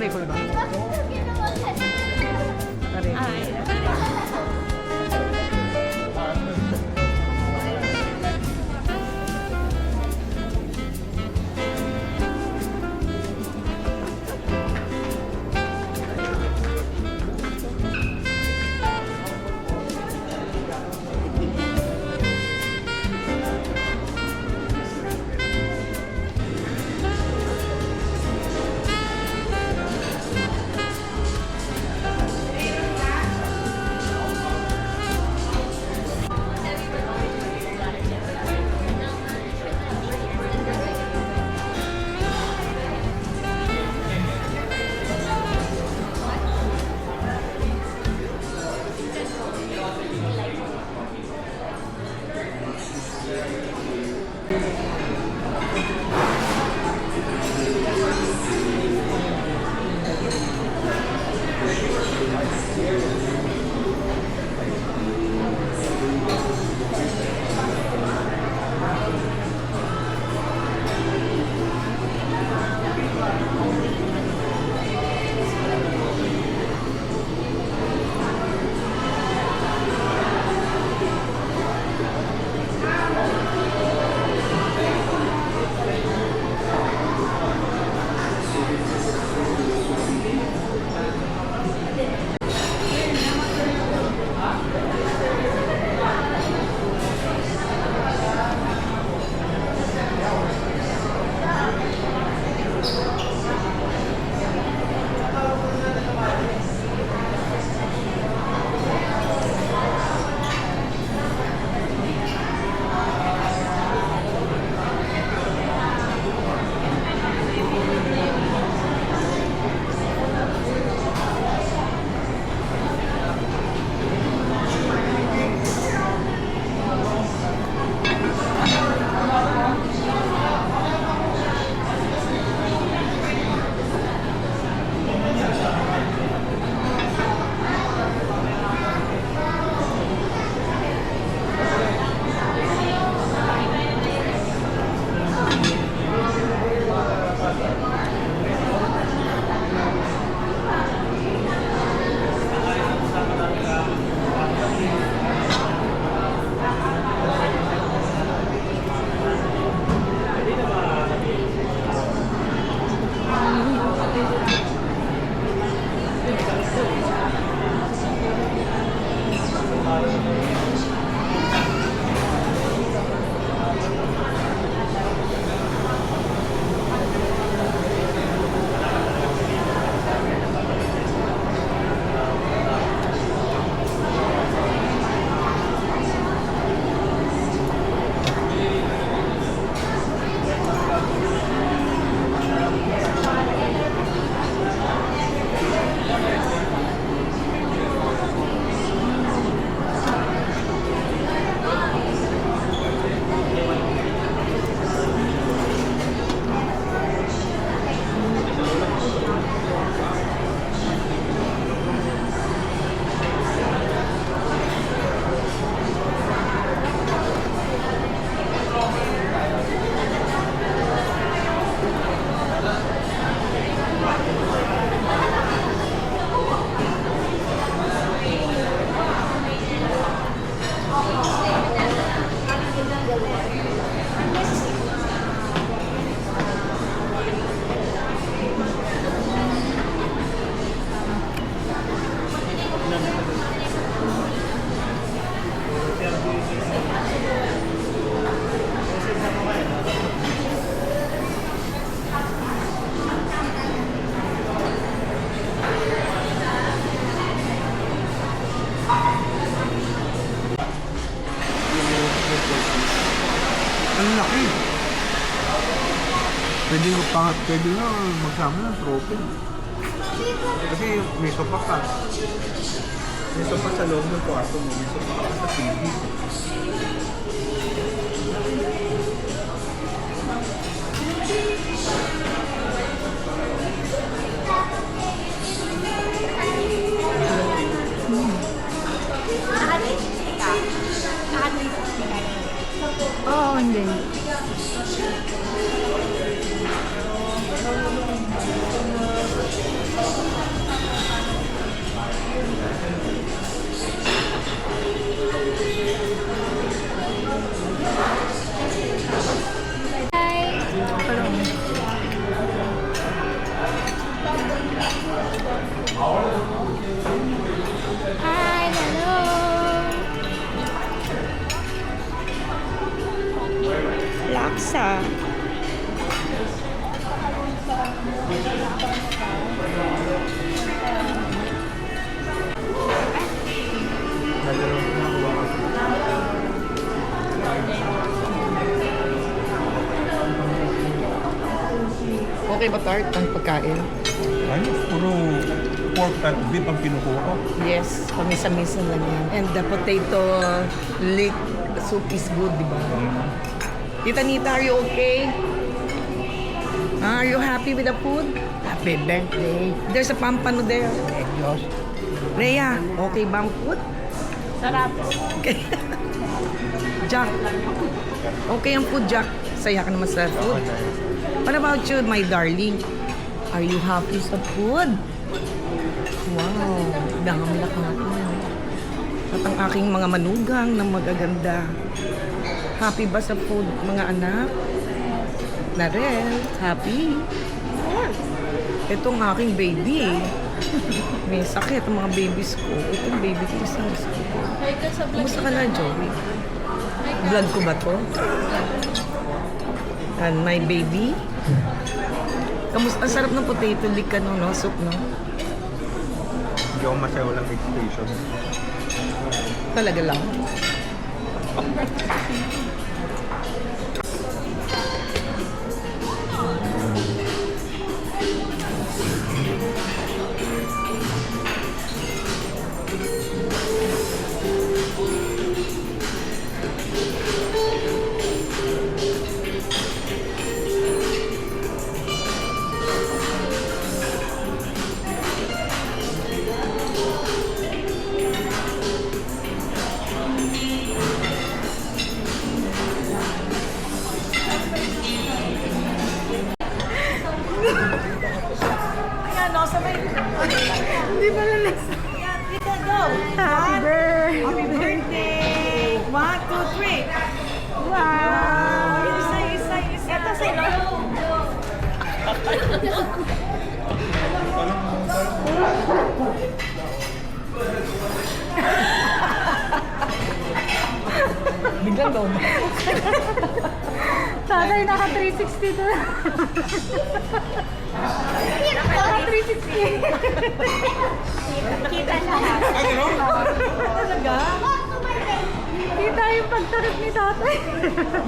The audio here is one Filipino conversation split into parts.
table ba? Pare. Ay. Ang laki. Pwede nga magsama ng trophy. Kasi may sopa ka. May sopa sa loob ng kwarto mo. May sopa ka sa TV. Oo, hindi. tayo ba tart ang pagkain? Ayos, puro pork at beef ang kinukuha ko. Yes, pamisa-misa lang yan. And the potato leek soup is good, di ba? Tita Nita, are you okay? Are you happy with the food? Happy birthday. There's a pampano there. Diyos. Rhea, okay ba ang food? Sarap. Okay. Jack, okay ang food, Jack. Saya ka naman sa food. What about you, my darling? Are you happy sa food? Wow, dami na kakain. At ang aking mga manugang na magaganda. Happy ba sa food, mga anak? Narel, happy? Ito ang aking baby. May sakit ang mga babies ko. Itong baby ko isang sakit. Kumusta ka na, Joey? Vlog ko ba to? And my baby? Kamusta? Ang sarap ng potato leek no? Soup, no? Hindi ako masaya walang egg station. Talaga lang. Ayan, no, sabay. Hindi pa na next. Ayan, Tita, go. Happy birthday. Happy birthday. 1, 2, 3. Wow. Isa. Ito sa'yo. Biglang daw. Tatay, naka 360 to. Naka 360. Kita lahat. Talaga? Kita yung pagtakip ni tatay.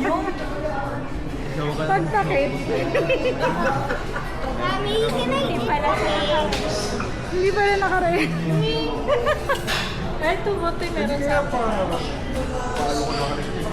Yung Pagtakip. Hindi pala naka-red. Ay, tumotoy meron sa Paano ko nakarito?